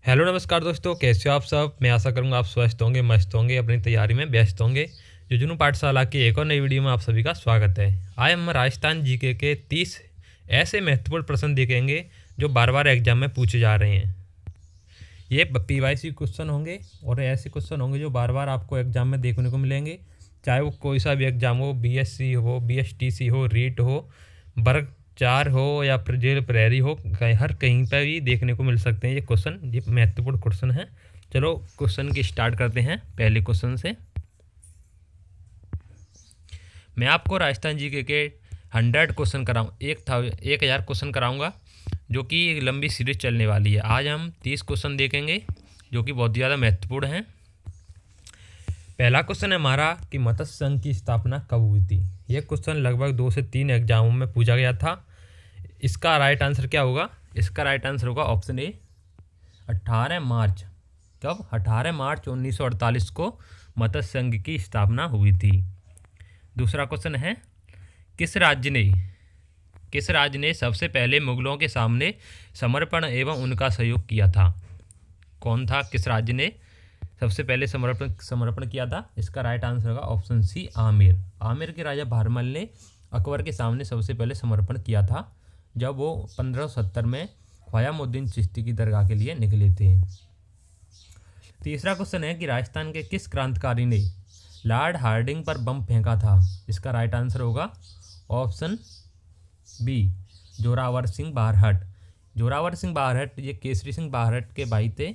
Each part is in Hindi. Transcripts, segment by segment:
हेलो नमस्कार दोस्तों, कैसे हो आप सब। मैं आशा करूंगा आप स्वस्थ होंगे, मस्त होंगे, अपनी तैयारी में व्यस्त होंगे। जुनून पाठशाला की एक और नई वीडियो में आप सभी का स्वागत है। आज हम राजस्थान जीके के 30 ऐसे महत्वपूर्ण प्रश्न देखेंगे जो बार बार एग्जाम में पूछे जा रहे हैं। ये पीवाईसी क्वेश्चन होंगे और ऐसे क्वेश्चन होंगे जो बार बार आपको एग्जाम में देखने को मिलेंगे, चाहे वो कोई सा भी एग्जाम हो, बीएससी हो, बीएसटीसी हो, रीट हो, वर्ग 4 हो या जेल प्रहरी हो, हर कहीं पर भी देखने को मिल सकते हैं ये क्वेश्चन। ये महत्वपूर्ण क्वेश्चन है। चलो क्वेश्चन की स्टार्ट करते हैं पहले क्वेश्चन से। मैं आपको राजस्थान जीके के 100 क्वेश्चन कराऊँ 1000 क्वेश्चन कराऊँगा, जो कि एक लंबी सीरीज चलने वाली है। आज हम 30 क्वेश्चन देखेंगे जो कि बहुत ज़्यादा महत्वपूर्ण हैं। पहला क्वेश्चन है हमारा कि मत्स्य संघ की स्थापना कब हुई थी। यह क्वेश्चन लगभग 2 से 3 एग्जामों में पूछा गया था। इसका राइट आंसर क्या होगा? इसका राइट आंसर होगा ऑप्शन ए 18 मार्च। कब? 18 मार्च 1948 को मत्स्य संघ की स्थापना हुई थी। दूसरा क्वेश्चन है किस राज्य ने सबसे पहले मुगलों के सामने समर्पण एवं उनका सहयोग किया था? कौन था? किस राज्य ने सबसे पहले समर्पण किया था? इसका राइट आंसर होगा ऑप्शन सी आमेर। आमेर के राजा भारमल ने अकबर के सामने सबसे पहले समर्पण किया था, जब वो 1570 में ख्वाजामुद्दीन चिश्ती की दरगाह के लिए निकले थे। तीसरा क्वेश्चन है कि राजस्थान के किस क्रांतिकारी ने लॉर्ड हार्डिंग पर बम फेंका था? इसका राइट आंसर होगा ऑप्शन बी जोरावर सिंह बारहट। जोरावर सिंह बारहट ये केसरी सिंह बारहट के भाई थे।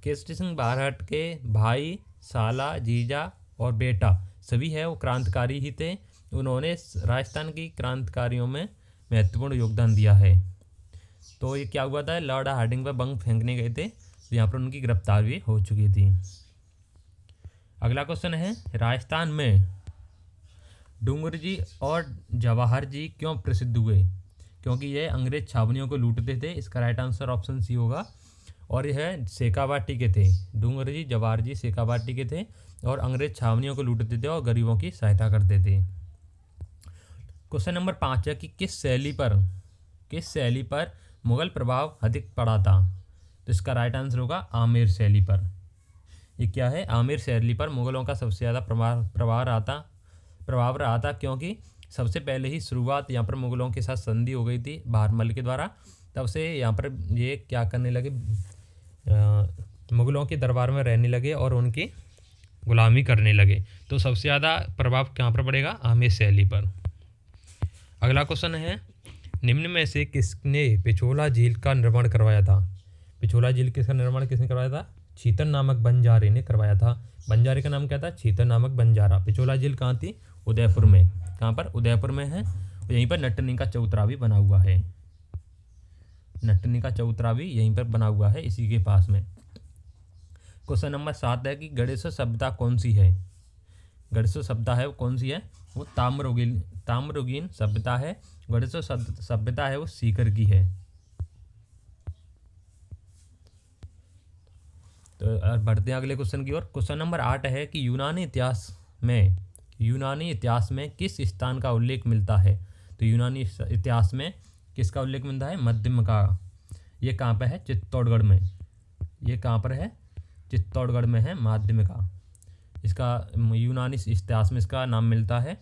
केसरी सिंह बारहट के भाई, साला, जीजा और बेटा सभी है वो क्रांतिकारी ही थे। उन्होंने राजस्थान की क्रांतिकारियों में महत्वपूर्ण योगदान दिया है। तो ये क्या हुआ था? लॉर्ड हार्डिंग पर बम फेंकने गए थे, तो यहाँ पर उनकी गिरफ्तारी भी हो चुकी थी। अगला क्वेश्चन है राजस्थान में डूंगर जी और जवाहर जी क्यों प्रसिद्ध हुए? क्योंकि ये अंग्रेज छावनियों को लूटते थे। इसका राइट आंसर ऑप्शन सी होगा। और यह शेखावाटी के थे। डूंगर जी, जवाहर जी शेखावाटी के थे और अंग्रेज छावनियों को लूटते थे और गरीबों की सहायता करते थे। क्वेश्चन नंबर 5 है कि किस शैली पर मुगल प्रभाव अधिक पड़ा था? तो इसका राइट आंसर होगा आमेर शैली पर। ये क्या है? आमेर शैली पर मुगलों का सबसे ज़्यादा प्रभाव रहा था, क्योंकि सबसे पहले ही शुरुआत यहाँ पर मुगलों के साथ संधि हो गई थी भारमल के द्वारा। तब से यहाँ पर ये क्या करने लगे, मुगलों के दरबार में रहने लगे और उनकी गुलामी करने लगे। तो सबसे ज़्यादा प्रभाव कहाँ पर पड़ेगा? आमेर शैली पर। अगला क्वेश्चन है निम्न में से किसने पिछोला झील का निर्माण करवाया था? पिछोला झील किसका निर्माण किसने करवाया था? छीतर नामक बंजारे ने करवाया था। बंजारे का नाम क्या था? छीतर नामक बंजारा। पिछोला झील कहाँ थी? उदयपुर में। कहाँ पर? उदयपुर में है। और यहीं पर नटनी का चबूतरा भी बना हुआ है। नटनी का चबूतरा भी यहीं पर बना हुआ है, इसी के पास में। क्वेश्चन नंबर 7 है कि गणेश सभ्यता कौन सी है? गणेश सभ्यता है वो कौन सी है? वो ताम्रयुगीन सभ्यता है। गणेश सभ्यता है वो सीकर की है। तो बढ़ते हैं अगले क्वेश्चन की ओर। क्वेश्चन नंबर 8 है कि यूनानी इतिहास में किस स्थान का उल्लेख मिलता है? तो यूनानी इतिहास में किसका उल्लेख मिलता है? मध्यम का। ये कहाँ पे है? चित्तौड़गढ़ में। ये कहाँ पर है? चित्तौड़गढ़ में है माध्यम का। इसका यूनानी इतिहास में इसका नाम मिलता है।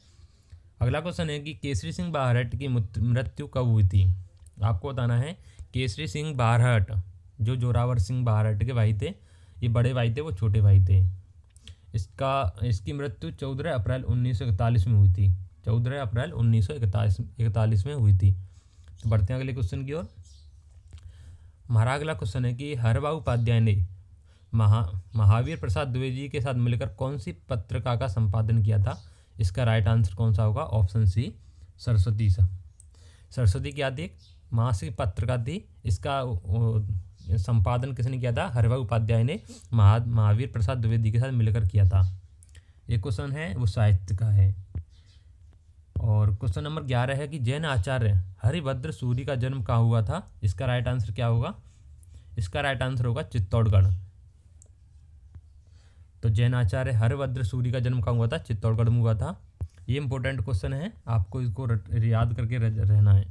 अगला क्वेश्चन है कि केसरी सिंह बारहट की मृत्यु कब हुई थी? आपको बताना है केसरी सिंह बारहट जो जोरावर सिंह बारहट के भाई थे, ये बड़े भाई थे, वो छोटे भाई थे। इसकी मृत्यु 14 अप्रैल 1941 में हुई थी। 14 अप्रैल 1941 में हुई थी। तो बढ़ते हैं अगले क्वेश्चन की ओर। हमारा अगला क्वेश्चन है कि हरबाबू उपाध्याय ने महावीर प्रसाद द्विवेदी के साथ मिलकर कौन सी पत्रिका का संपादन किया था? इसका राइट आंसर कौन सा होगा? Option C Saraswati. सरस्वती क्या थी? मासिक पत्रिका थी। इसका संपादन किसने किया था? हरबाबू उपाध्याय ने महावीर प्रसाद द्विवेदी के साथ मिलकर किया था। ये क्वेश्चन है वो साहित्य का है। और क्वेश्चन नंबर 11 है कि जैन आचार्य हरिभद्र सूरी का जन्म कहाँ हुआ था? इसका राइट आंसर क्या होगा? इसका राइट आंसर होगा चित्तौड़गढ़। तो जैन आचार्य हरिभद्र सूरी का जन्म कहाँ हुआ था? चित्तौड़गढ़ में हुआ था। ये इंपॉर्टेंट क्वेश्चन है, आपको इसको याद करके रहना है।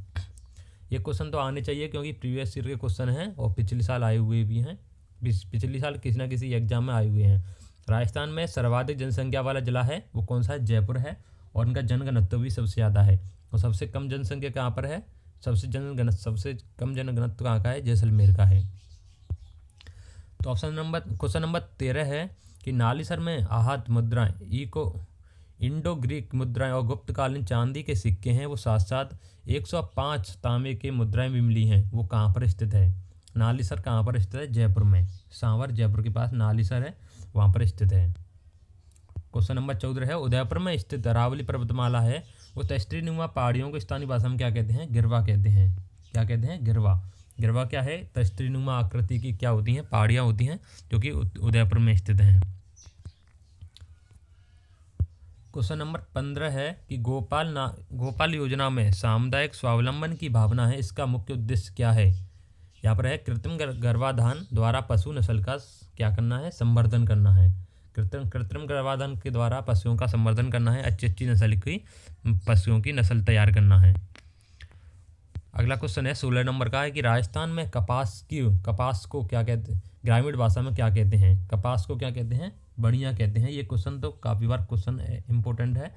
ये क्वेश्चन तो आने चाहिए क्योंकि प्रीवियस ईयर के क्वेश्चन हैं और पिछले साल आए हुए भी हैं। पिछले साल किसी ना किसी एग्जाम में आए हुए हैं। राजस्थान में सर्वाधिक जनसंख्या वाला जिला है वो कौन सा है? जयपुर है। और इनका जनघनत्व भी सबसे ज़्यादा है। और सबसे कम जनसंख्या कहाँ पर है? सबसे कम जनघनत्व कहाँ का है? जैसलमेर का है। तो क्वेश्चन नंबर 13 है कि नालीसर में आहत मुद्राएं इंडो ग्रीक मुद्राएं और गुप्तकालीन चांदी के सिक्के हैं, वो साथ साथ 105 तांबे के मुद्राएं भी मिली हैं, वो कहाँ पर स्थित है? नालीसर कहाँ पर स्थित है? जयपुर में। सांवर जयपुर के पास नालीसर है, वहाँ पर स्थित है। क्वेश्चन नंबर 14 है उदयपुर में स्थित अरावली पर्वतमाला है, वो तस्टीनुमा पहाड़ियों को स्थानीय भाषा में क्या कहते हैं? गिरवा कहते हैं। क्या कहते हैं? गिरवा। गिरवा क्या है? तस्टीनुमा आकृति की क्या होती हैं? पहाड़ियाँ होती हैं जो कि उदयपुर में स्थित हैं। क्वेश्चन नंबर 15 है कि गोपाल योजना में सामुदायिक स्वावलंबन की भावना है, इसका मुख्य उद्देश्य क्या है? यहाँ पर है कृत्रिम गर्भाधान द्वारा पशु नस्ल का क्या करना है? संवर्धन करना है। कृत्रिम गर्भाधान के द्वारा पशुओं का संवर्धन करना है, अच्छी नस्ल की पशुओं की नस्ल तैयार करना है। अगला क्वेश्चन है 16 नंबर का है कि राजस्थान में कपास को क्या कहते हैं? ग्रामीण भाषा में क्या कहते हैं? कपास को क्या कहते हैं? बढ़िया कहते हैं। ये क्वेश्चन तो काफ़ी बार क्वेश्चन इंपॉर्टेंट है,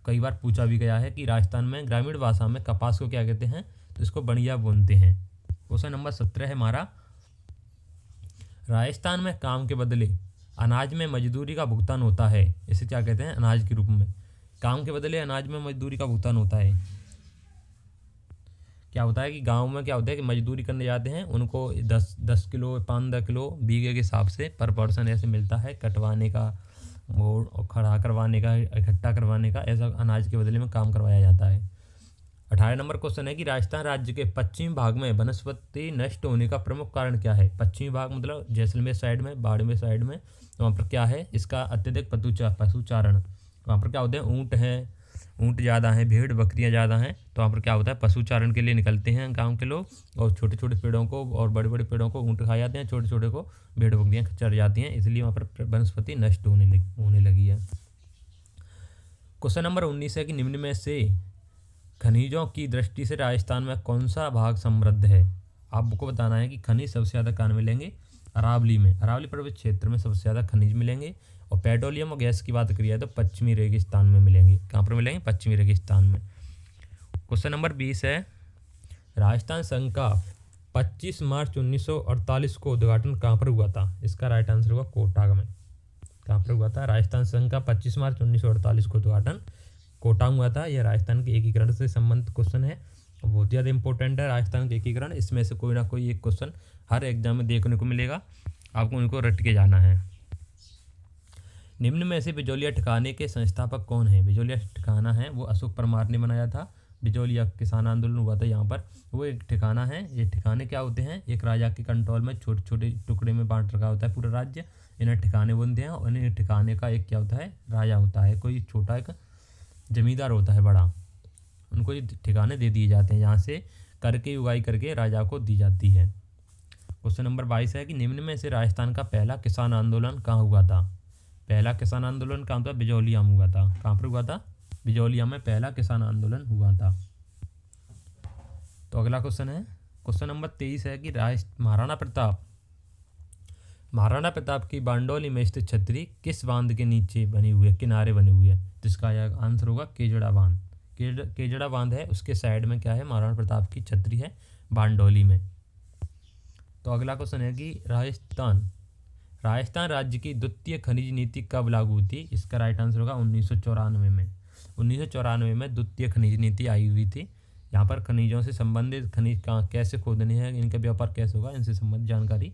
कई बार पूछा भी गया है कि राजस्थान में ग्रामीण भाषा में कपास को क्या कहते हैं? तो इसको बढ़िया बोलते हैं। क्वेश्चन नंबर 17 है हमारा, राजस्थान में काम के बदले अनाज में मजदूरी का भुगतान होता है, इसे क्या कहते हैं? अनाज के रूप में। काम के बदले अनाज में मजदूरी का भुगतान होता है। क्या होता है कि गांव में क्या होता है कि मजदूरी करने जाते हैं, उनको 10 किलो 5-10 किलो बीघे के हिसाब से पर पर्सन ऐसे मिलता है, कटवाने का और खड़ा करवाने का, इकट्ठा करवाने का, ऐसा अनाज के बदले में काम करवाया जाता है। 18 नंबर क्वेश्चन है कि राजस्थान राज्य के पश्चिमी भाग में वनस्पति नष्ट होने का प्रमुख कारण क्या है? पश्चिमी भाग मतलब जैसलमेर साइड में, बाड़मेर साइड में, वहाँ पर क्या है? इसका अत्यधिक पशुचारण। वहाँ पर क्या होते हैं? ऊँट ज़्यादा हैं, भेड़ बकरियाँ ज़्यादा हैं, तो वहाँ पर क्या होता है? पशुचारण के लिए निकलते हैं गांव के लोग, और छोटे छोटे पेड़ों को और बड़े बड़े पेड़ों को ऊँट खा जाते हैं, छोटे छोटे को भेड़ बकरियाँ चर जाती हैं, इसलिए वहाँ पर वनस्पति नष्ट होने लगी है। क्वेश्चन नंबर 19 है कि निम्न में से खनिजों की दृष्टि से राजस्थान में कौन सा भाग समृद्ध है? आपको बताना है कि खनिज सबसे ज़्यादा कहाँ मिलेंगे? अरावली में। अरावली पर्वत क्षेत्र में सबसे ज़्यादा खनिज मिलेंगे। और पेट्रोलियम और गैस की बात करिए तो पश्चिमी रेगिस्तान में मिलेंगे। कहाँ पर मिलेंगे? पश्चिमी रेगिस्तान में। क्वेश्चन नंबर 20 है, राजस्थान संघ का 25 मार्च 1948 को उद्घाटन कहाँ पर हुआ था? इसका राइट आंसर होगा कोटा में। कहाँ पर हुआ था? राजस्थान संघ का 25 मार्च 1948 को उद्घाटन कोटा हुआ था। यह राजस्थान के एकीकरण से संबंधित क्वेश्चन है, बहुत ज़्यादा इंपॉर्टेंट है राजस्थान के एकीकरण। इसमें से कोई ना कोई एक क्वेश्चन हर एग्जाम में देखने को मिलेगा, आपको उनको रट के जाना है। निम्न में से बिजौलिया ठिकाने के संस्थापक कौन है? बिजौलिया ठिकाना है वो अशोक परमार ने बनाया था। बिजौलिया किसान आंदोलन हुआ था यहाँ पर, वो एक ठिकाना है। ये ठिकाने क्या होते हैं? एक राजा के कंट्रोल में छोटे छोटे टुकड़े में बांट रखा होता है पूरा राज्य, इन्हें ठिकाने बोलते हैं। और इन्हें ठिकाने का एक क्या होता है? राजा होता है, कोई छोटा एक जमींदार होता है बड़ा, उनको ये ठिकाने दे दिए जाते हैं, यहाँ से करके उगाई करके राजा को दी जाती है। क्वेश्चन नंबर 22 है कि निम्न में से राजस्थान का पहला किसान आंदोलन कहाँ हुआ था? पहला किसान आंदोलन कहाँ था? बिजौलिया में हुआ था। कहाँ पर हुआ था? बिजौलिया में पहला किसान आंदोलन हुआ था। तो अगला क्वेश्चन है, क्वेश्चन नंबर 23 है कि महाराणा प्रताप की बांडोली में स्थित छतरी किस बांध के नीचे बनी हुई है? किनारे बनी हुई है, जिसका यह आंसर होगा केजड़ा बांध। केजड़ा बांध है, उसके साइड में क्या है? महाराणा प्रताप की छतरी है बांडोली में। तो अगला क्वेश्चन है कि राजस्थान राज्य की द्वितीय खनिज नीति कब लागू हुई थी? इसका राइट आंसर होगा 1994 में। 1994 में द्वितीय खनिज नीति आई हुई थी। यहाँ पर खनिजों से संबंधित खनिज कहाँ कैसे खोदने हैं, इनका व्यापार कैसे होगा, इनसे संबंधित जानकारी,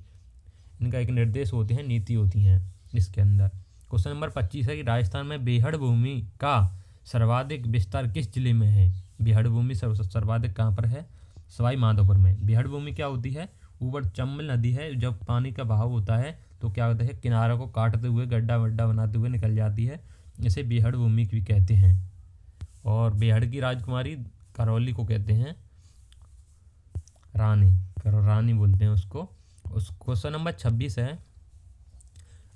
इनका एक निर्देश होते हैं, नीति होती हैं इसके अंदर। क्वेश्चन नंबर 25 है कि राजस्थान में बेहड़ भूमि का सर्वाधिक विस्तार किस जिले में है? बेहड़ भूमि सर्वाधिक कहाँ पर है? सवाई माधोपुर में। बेहड़ भूमि क्या होती है? ऊपर चंबल नदी है, जब पानी का बहाव होता है तो क्या होता है? किनारों को काटते हुए गड्ढा वड्ढा बनाते हुए निकल जाती है, इसे बेहड़ भूमि भी कहते हैं। और बेहड़ की राजकुमारी करौली को कहते हैं रानी बोलते हैं उसको। उस क्वेश्चन नंबर 26 है,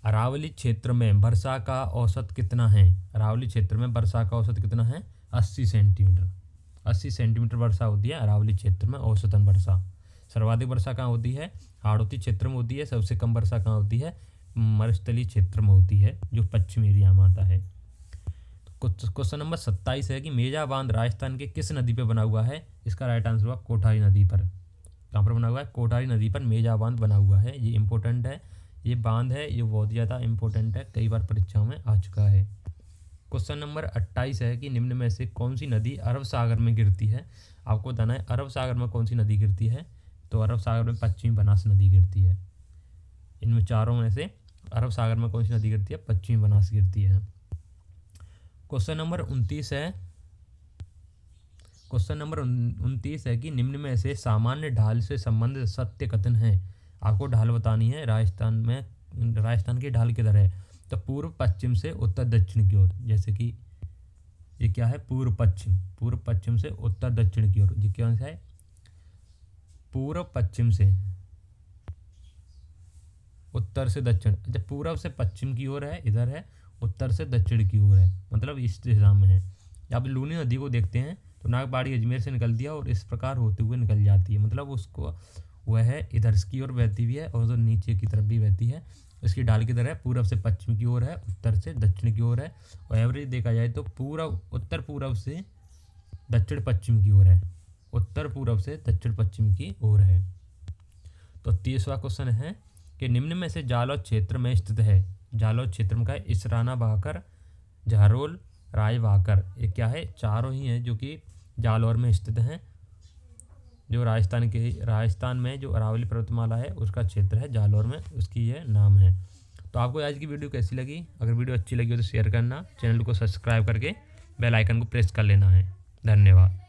अरावली क्षेत्र में वर्षा का औसत कितना है? अरावली क्षेत्र में वर्षा का औसत कितना है? 80 सेंटीमीटर। 80 सेंटीमीटर वर्षा होती है अरावली क्षेत्र में औसतन वर्षा। सर्वाधिक वर्षा कहाँ होती है? हाड़ौती क्षेत्र में होती है। सबसे कम वर्षा कहाँ होती है? मरुस्थलीय क्षेत्र में होती है, जो पश्चिमी एरिया में आता है। क्वेश्चन नंबर 27 है कि मेजा बांध राजस्थान के किस नदी पे बना हुआ है? इसका राइट आंसर हुआ कोठारी नदी पर। कहाँ पर बना हुआ है? कोठारी नदी पर मेजा बांध बना हुआ है। ये इंपॉर्टेंट है, ये बांध है, ये बहुत ज़्यादा इंपॉर्टेंट है, कई बार परीक्षाओं में आ चुका है। क्वेश्चन नंबर 28 है कि निम्न में से कौन सी नदी अरब सागर में गिरती है? आपको बताना है अरब सागर में कौन सी नदी गिरती है। तो अरब सागर में पश्चिमी बनास नदी गिरती है। इनमें चारों में से अरब सागर में कौन सी नदी गिरती है? पश्चिमी बनास गिरती है। क्वेश्चन नंबर 29 है। क्वेश्चन नंबर 29 है कि निम्न में से सामान्य ढाल से संबंधित सत्य कथन है। आपको ढाल बतानी है। राजस्थान की ढाल किधर है? तो पूर्व पश्चिम से उत्तर दक्षिण की ओर। जैसे कि ये क्या है? पूर्व पश्चिम से उत्तर दक्षिण की ओर। ये क्या है? पूर्व पश्चिम से उत्तर से दक्षिण। जब पूर्व से पश्चिम की ओर है, इधर है, उत्तर से दक्षिण की ओर है, मतलब इस दिशा में है। अब लूनी नदी को देखते हैं तो नागपाड़ी अजमेर से निकलती है और इस प्रकार होते हुए निकल जाती है, मतलब उसको वह इधर की ओर बहती भी है और उधर नीचे की तरफ भी बहती है। इसकी ढाल किधर है? पूर्व से पश्चिम की ओर है, उत्तर से दक्षिण की ओर है। और एवरेज देखा जाए तो उत्तर पूर्व से दक्षिण पश्चिम की ओर है। उत्तर पूर्व से दक्षिण पश्चिम की ओर है। तो 30वां क्वेश्चन है कि निम्न में से जालौर क्षेत्र में स्थित है। जालौर क्षेत्र में का है इसराना भाकर, झारोल, राय भाकर। ये क्या है? चारों ही हैं जो कि जालौर में स्थित हैं। जो राजस्थान में जो अरावली पर्वतमाला है उसका क्षेत्र है जालौर में, उसकी यह नाम है। तो आपको आज की वीडियो कैसी लगी? अगर वीडियो अच्छी लगी हो तो शेयर करना, चैनल को सब्सक्राइब करके बेल आइकन को प्रेस कर लेना है। धन्यवाद।